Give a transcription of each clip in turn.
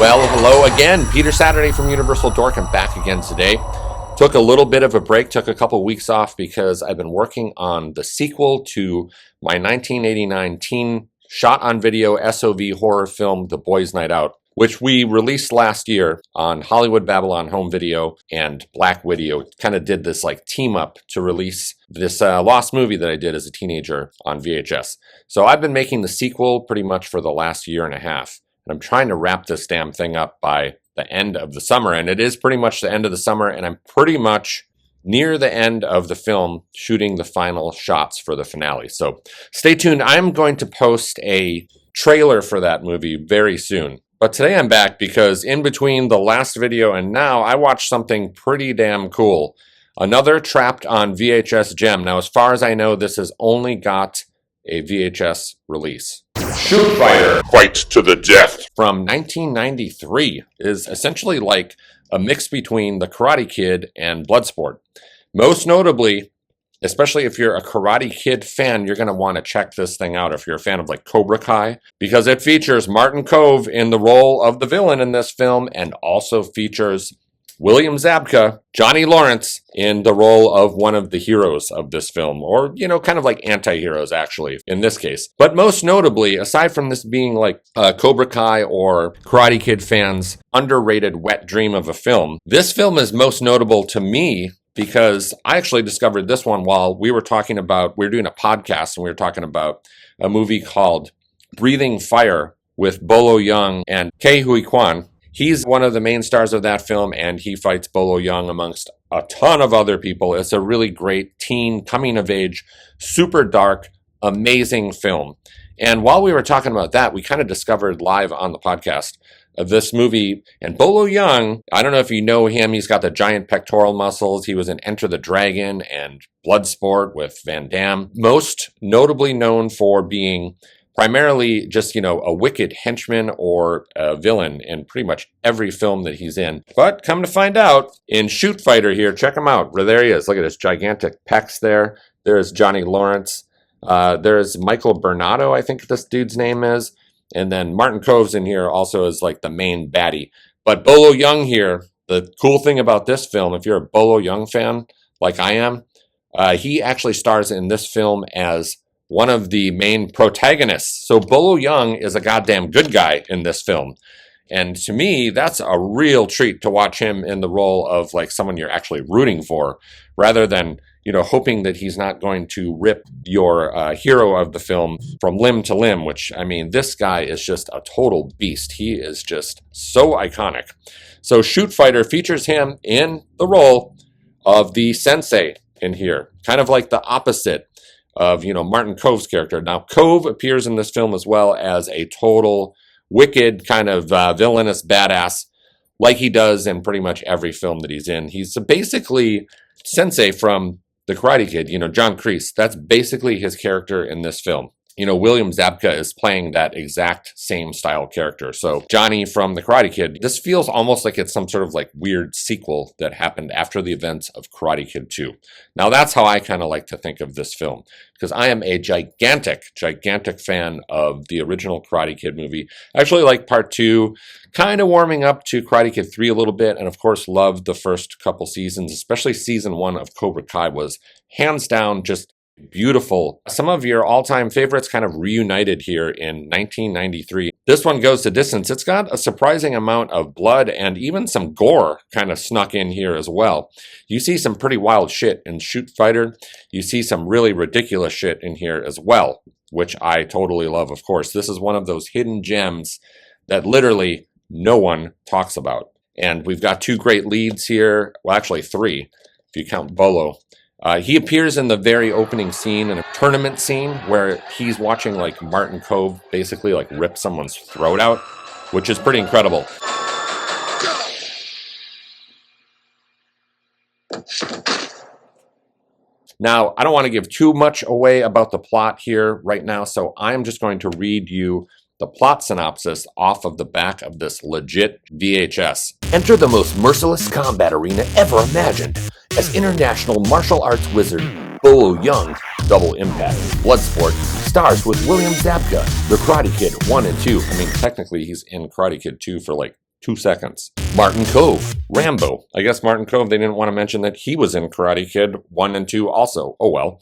Well, hello again. Peter Saturday from Universal Dork. I'm back again today. Took a little bit of a break, took a couple weeks off because I've been working on the sequel to my 1989 teen shot-on-video SOV horror film, The Boys' Night Out, which we released last year on Hollywood Babylon Home Video and Black Video. Kind of did this like team up to release this lost movie that I did as a teenager on VHS. So I've been making the sequel pretty much for the last year and a half. And I'm trying to wrap this damn thing up by the end of the summer. And it is pretty much the end of the summer. And I'm pretty much near the end of the film shooting the final shots for the finale. So stay tuned. I'm going to post a trailer for that movie very soon. But today I'm back because in between the last video and now, I watched something pretty damn cool. Another trapped on VHS gem. Now, as far as I know, this has only got a VHS release. SHOOTFIGHTER, Fight to the Death, from 1993, is essentially like a mix between The Karate Kid and Bloodsport. Most notably, especially if you're a Karate Kid fan, you're going to want to check this thing out if you're a fan of like Cobra Kai, because it features Martin Kove in the role of the villain in this film and also features William Zabka, Johnny Lawrence, in the role of one of the heroes of this film, or, you know, kind of like anti-heroes, actually, in this case. But most notably, aside from this being like Cobra Kai or Karate Kid fans' underrated wet dream of a film, this film is most notable to me because I actually discovered this one while we were doing a podcast, and we were talking about a movie called Breathing Fire with Bolo Yeung and Ke Huy Quan. He's one of the main stars of that film, and he fights Bolo Yeung amongst a ton of other people. It's a really great teen, coming-of-age, super dark, amazing film. And while we were talking about that, we kind of discovered live on the podcast of this movie. And Bolo Yeung, I don't know if you know him, he's got the giant pectoral muscles. He was in Enter the Dragon and Bloodsport with Van Damme. Most notably known for being primarily just, you know, a wicked henchman or a villain in pretty much every film that he's in. But come to find out, in Shoot Fighter here, check him out. There he is. Look at his gigantic pecs there. There's Johnny Lawrence. There's Michael Bernardo, I think this dude's name is. And then Martin Kove's in here also as like the main baddie. But Bolo Yeung here, the cool thing about this film, if you're a Bolo Yeung fan like I am, he actually stars in this film as one of the main protagonists. So Bolo Yeung is a goddamn good guy in this film. And to me, that's a real treat to watch him in the role of like someone you're actually rooting for, rather than, you know, hoping that he's not going to rip your hero of the film from limb to limb, which, I mean, this guy is just a total beast. He is just so iconic. So Shoot Fighter features him in the role of the sensei in here, kind of like the opposite of, you know, Martin Kove's character. Now, Kove appears in this film as well as a total wicked kind of villainous badass, like he does in pretty much every film that he's in. He's basically Sensei from The Karate Kid, you know, John Kreese. That's basically his character in this film. You know, William Zabka is playing that exact same style character. So Johnny from The Karate Kid, this feels almost like it's some sort of like weird sequel that happened after the events of Karate Kid 2. Now that's how I kind of like to think of this film, because I am a gigantic fan of the original Karate Kid movie. I actually like part 2, kind of warming up to Karate Kid 3 a little bit, and of course loved the first couple seasons, especially season 1 of Cobra Kai was hands down just beautiful. Some of your all-time favorites kind of reunited here in 1993. This one goes the distance. It's got a surprising amount of blood and even some gore kind of snuck in here as well. You see some pretty wild shit in Shoot Fighter. You see some really ridiculous shit in here as well, which I totally love, of course. This is one of those hidden gems that literally no one talks about. And we've got 2 great leads here. Well, actually 3, if you count Bolo. He appears in the very opening scene, in a tournament scene, where he's watching like Martin Kove basically like rip someone's throat out, which is pretty incredible. Now, I don't want to give too much away about the plot here right now, so I'm just going to read you the plot synopsis off of the back of this legit VHS. Enter the most merciless combat arena ever imagined as international martial arts wizard Bolo Yeung, Double Impact, Bloodsport, stars with William Zabka, The Karate Kid 1 and 2. I mean, technically he's in Karate Kid 2 for like 2 seconds. Martin Kove, Rambo. I guess Martin Kove, they didn't want to mention that he was in Karate Kid 1 and 2 also. Oh well.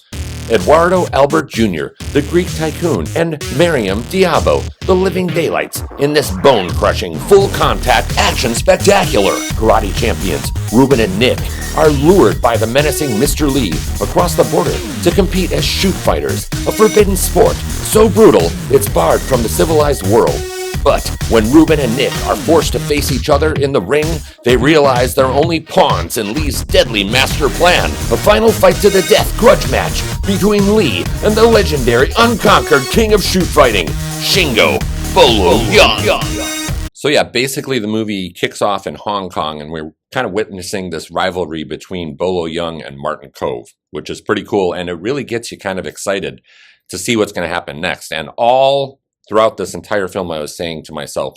Eduardo Albert Jr., the Greek tycoon, and Miriam Diabo, the living daylights, in this bone-crushing, full-contact action spectacular. Karate champions Ruben and Nick are lured by the menacing Mr. Lee across the border to compete as shoot fighters, a forbidden sport so brutal it's barred from the civilized world. But when Ruben and Nick are forced to face each other in the ring, they realize they're only pawns in Lee's deadly master plan, a final fight to the death grudge match between Lee and the legendary unconquered king of shoot fighting, Shingo Bolo Yeung. So yeah, basically the movie kicks off in Hong Kong, and we're kind of witnessing this rivalry between Bolo Yeung and Martin Kove, which is pretty cool, and it really gets you kind of excited to see what's going to happen next. And all throughout this entire film, I was saying to myself,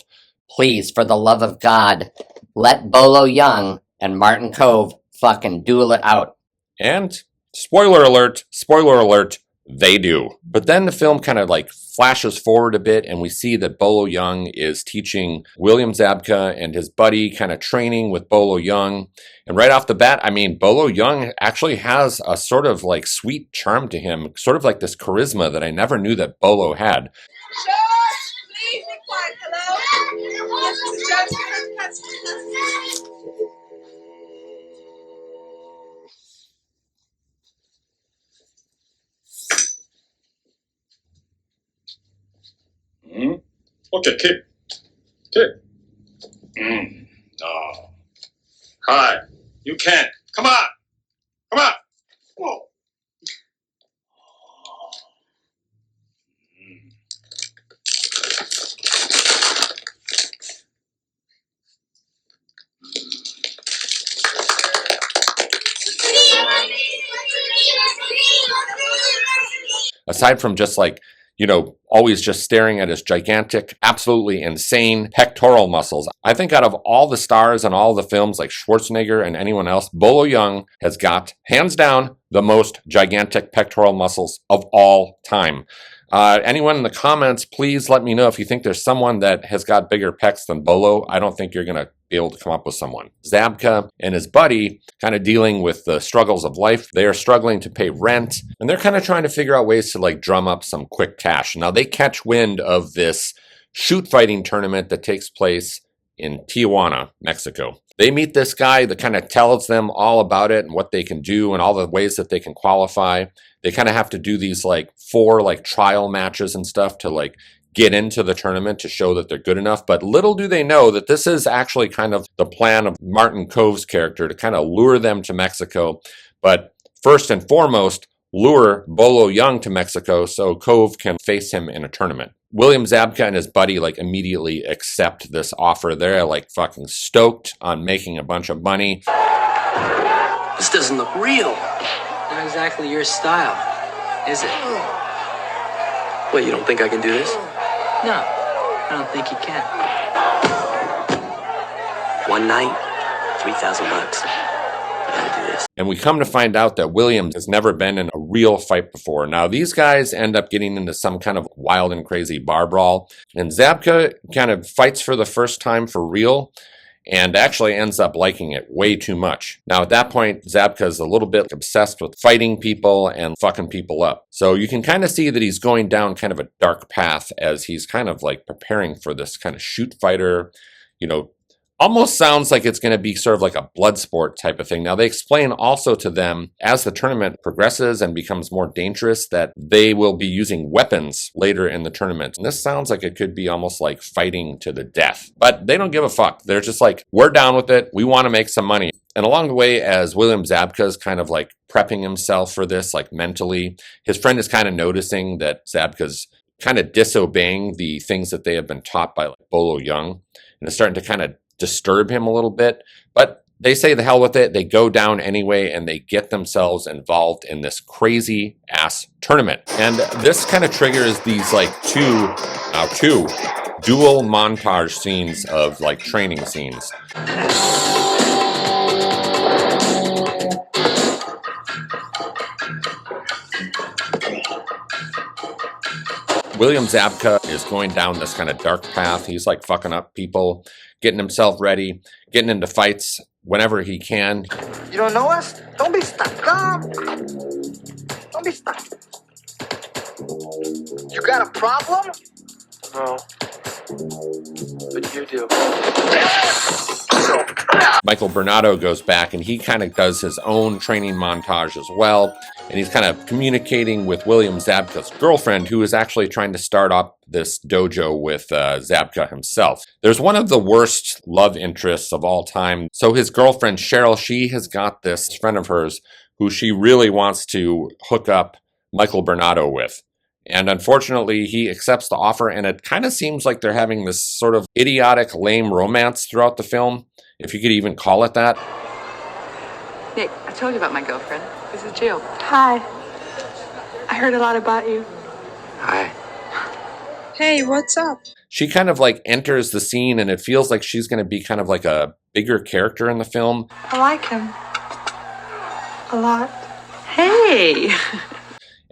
please, for the love of God, let Bolo Yeung and Martin Kove fucking duel it out. And spoiler alert, they do. But then the film kind of like flashes forward a bit, and we see that Bolo Yeung is teaching William Zabka and his buddy, kind of training with Bolo Yeung. And right off the bat, I mean, Bolo Yeung actually has a sort of like sweet charm to him, sort of like this charisma that I never knew that Bolo had. Please be quiet. Hello? Yes, Judge. Okay, kick. No. Hi. You can't. Come on. Whoa. Aside from just like, you know, always just staring at his gigantic, absolutely insane pectoral muscles, I think out of all the stars and all the films like Schwarzenegger and anyone else, Bolo Yeung has got, hands down, the most gigantic pectoral muscles of all time. Anyone in the comments, please let me know if you think there's someone that has got bigger pecs than Bolo. I don't think you're going to be able to come up with someone. Zabka and his buddy kind of dealing with the struggles of life. They are struggling to pay rent, and they're kind of trying to figure out ways to like drum up some quick cash. Now they catch wind of this shoot fighting tournament that takes place in Tijuana, Mexico. They meet this guy that kind of tells them all about it and what they can do and all the ways that they can qualify. They kind of have to do these like 4 like trial matches and stuff to like get into the tournament to show that they're good enough. But little do they know that this is actually kind of the plan of Martin Kove's character to kind of lure them to Mexico. But first and foremost, lure Bolo Yeung to Mexico so Kove can face him in a tournament. William Zabka and his buddy like immediately accept this offer. They're like fucking stoked on making a bunch of money. This doesn't look real. Not exactly your style, is it? What, you don't think I can do this? No, I don't think you can. One night, $3,000. I gotta do this. And we come to find out that Williams has never been in a real fight before. Now, these guys end up getting into some kind of wild and crazy bar brawl. And Zabka kind of fights for the first time for real and actually ends up liking it way too much. Now, at that point, Zabka is a little bit obsessed with fighting people and fucking people up. So you can kind of see that he's going down kind of a dark path as he's kind of like preparing for this kind of shoot fighter, you know, almost sounds like it's going to be sort of like a blood sport type of thing. Now, they explain also to them as the tournament progresses and becomes more dangerous that they will be using weapons later in the tournament. And this sounds like it could be almost like fighting to the death. But they don't give a fuck. They're just like, we're down with it. We want to make some money. And along the way, as William Zabka is kind of like prepping himself for this, like mentally, his friend is kind of noticing that Zabka's kind of disobeying the things that they have been taught by like Bolo Yeung. And it's starting to kind of disturb him a little bit, but they say the hell with it. They go down anyway, and they get themselves involved in this crazy ass tournament. And this kind of triggers these like two dual montage scenes of like training scenes. William Zabka is going down this kind of dark path. He's like fucking up people, getting himself ready, getting into fights whenever he can. You don't know us? Don't be stuck. Come. Don't be stuck. You got a problem? No. But you do. Michael Bernardo goes back and he kind of does his own training montage as well. And he's kind of communicating with William Zabka's girlfriend, who is actually trying to start up this dojo with Zabka himself. There's one of the worst love interests of all time. So his girlfriend, Cheryl, she has got this friend of hers who she really wants to hook up Michael Bernardo with. And unfortunately, he accepts the offer, and it kind of seems like they're having this sort of idiotic, lame romance throughout the film, if you could even call it that. Nick, I told you about my girlfriend. This is Jill. Hi. I heard a lot about you. Hi. Hey, what's up? She kind of like enters the scene, and it feels like she's going to be kind of like a bigger character in the film. I like him. A lot. Hey!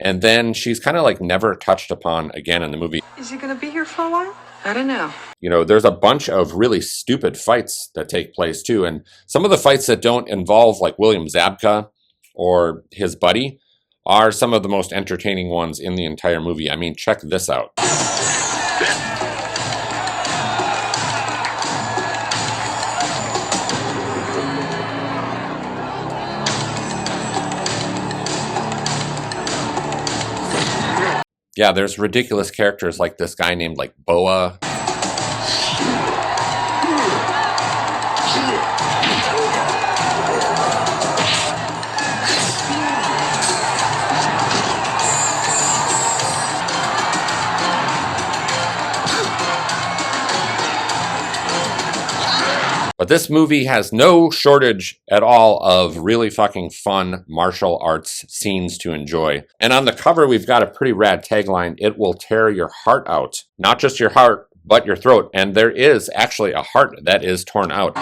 And then she's kind of like never touched upon again in the movie. Is he gonna be here for a while? I don't know. You know, there's a bunch of really stupid fights that take place too. And some of the fights that don't involve like William Zabka or his buddy are some of the most entertaining ones in the entire movie. I mean, check this out. Yeah, there's ridiculous characters like this guy named like Boa. But this movie has no shortage at all of really fucking fun martial arts scenes to enjoy. And on the cover, we've got a pretty rad tagline, "It will tear your heart out." Not just your heart, but your throat. And there is actually a heart that is torn out.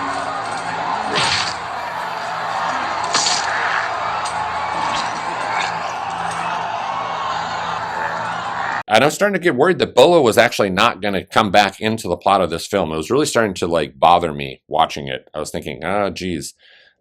And I was starting to get worried that Bolo was actually not going to come back into the plot of this film. It was really starting to like bother me watching it. I was thinking, oh, geez,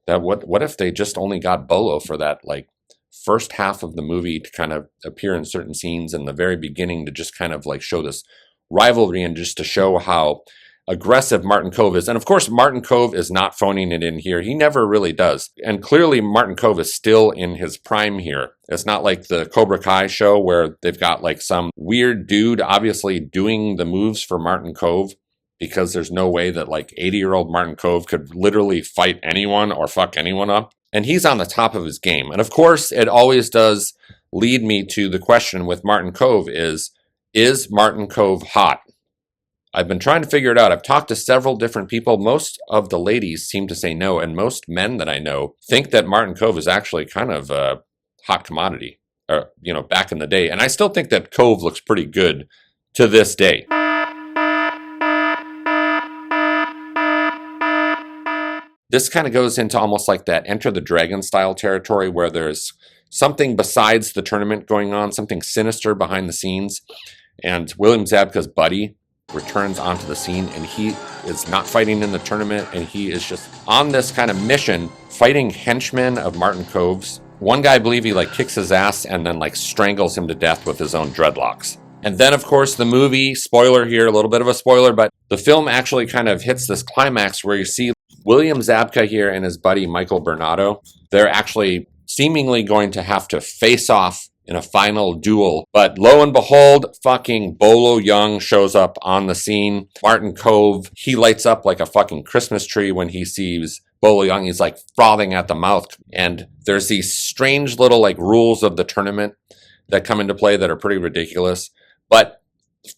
that what if they just only got Bolo for that like first half of the movie to kind of appear in certain scenes in the very beginning to just kind of like show this rivalry and just to show how aggressive Martin Kove is. And of course, Martin Kove is not phoning it in here. He never really does. And clearly, Martin Kove is still in his prime here. It's not like the Cobra Kai show where they've got like some weird dude obviously doing the moves for Martin Kove, because there's no way that like 80-year-old Martin Kove could literally fight anyone or fuck anyone up. And he's on the top of his game. And of course, it always does lead me to the question with Martin Kove is Martin Kove hot? I've been trying to figure it out. I've talked to several different people. Most of the ladies seem to say no, and most men that I know think that Martin Kove is actually kind of a hot commodity, or, you know, back in the day. And I still think that Kove looks pretty good to this day. This kind of goes into almost like that Enter the Dragon style territory where there's something besides the tournament going on, something sinister behind the scenes. And William Zabka's buddy returns onto the scene, and he is not fighting in the tournament, and he is just on this kind of mission fighting henchmen of Martin Kove's. One guy, I believe, he like kicks his ass and then like strangles him to death with his own dreadlocks. And then, of course, the movie, spoiler here, a little bit of a spoiler, but the film actually kind of hits this climax where you see William Zabka here and his buddy Michael Bernardo. They're actually seemingly going to have to face off in a final duel. But lo and behold, fucking Bolo Yeung shows up on the scene. Martin Kove, he lights up like a fucking Christmas tree when he sees Bolo Yeung. He's like frothing at the mouth. And there's these strange little like rules of the tournament that come into play that are pretty ridiculous, but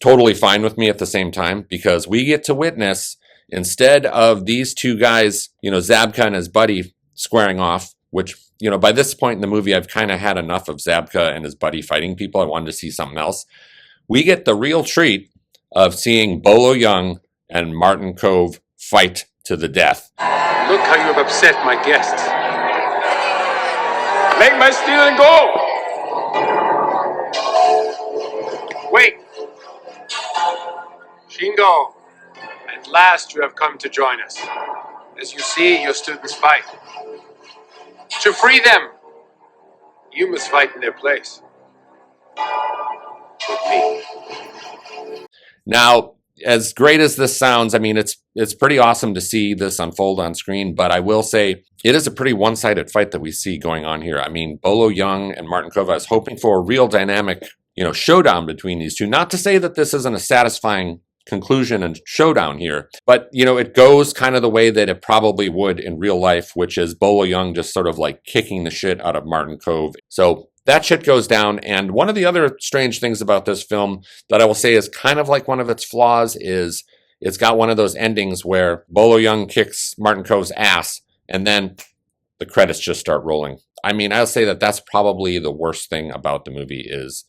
totally fine with me at the same time, because we get to witness, instead of these two guys, you know, Zabka and his buddy squaring off, which, you know, by this point in the movie, I've kind of had enough of Zabka and his buddy fighting people. I wanted to see something else. We get the real treat of seeing Bolo Yeung and Martin Kove fight to the death. Look how you have upset my guests. Make my stealing go! Wait, Shingo, at last you have come to join us. As you see, your students fight. To free them, you must fight in their place. With me. Now, as great as this sounds, I mean, it's pretty awesome to see this unfold on screen, but I will say it is a pretty one-sided fight that we see going on here. I mean, Bolo Yeung and Martin Kove, I was hoping for a real dynamic, showdown between these two. Not to say that this isn't a satisfying conclusion and showdown here, but, it goes kind of the way that it probably would in real life, which is Bolo Yeung just sort of like kicking the shit out of Martin Kove. So that shit goes down. And one of the other strange things about this film that I will say is kind of like one of its flaws is it's got one of those endings where Bolo Yeung kicks Martin Kove's ass and then the credits just start rolling. I mean, I'll say that that's probably the worst thing about the movie is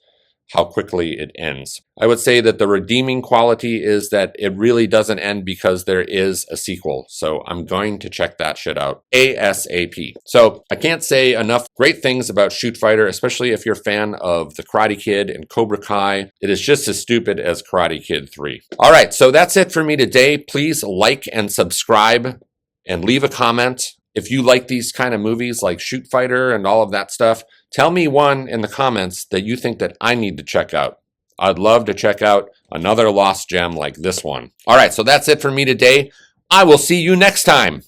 how quickly it ends. I would say that the redeeming quality is that it really doesn't end because there is a sequel. So I'm going to check that shit out ASAP. So I can't say enough great things about Shoot Fighter, especially if you're a fan of The Karate Kid and Cobra Kai. It is just as stupid as Karate Kid 3. All right, so that's it for me today. Please like and subscribe and leave a comment. If you like these kind of movies like Shoot Fighter and all of that stuff, tell me one in the comments that you think that I need to check out. I'd love to check out another lost gem like this one. All right, so that's it for me today. I will see you next time.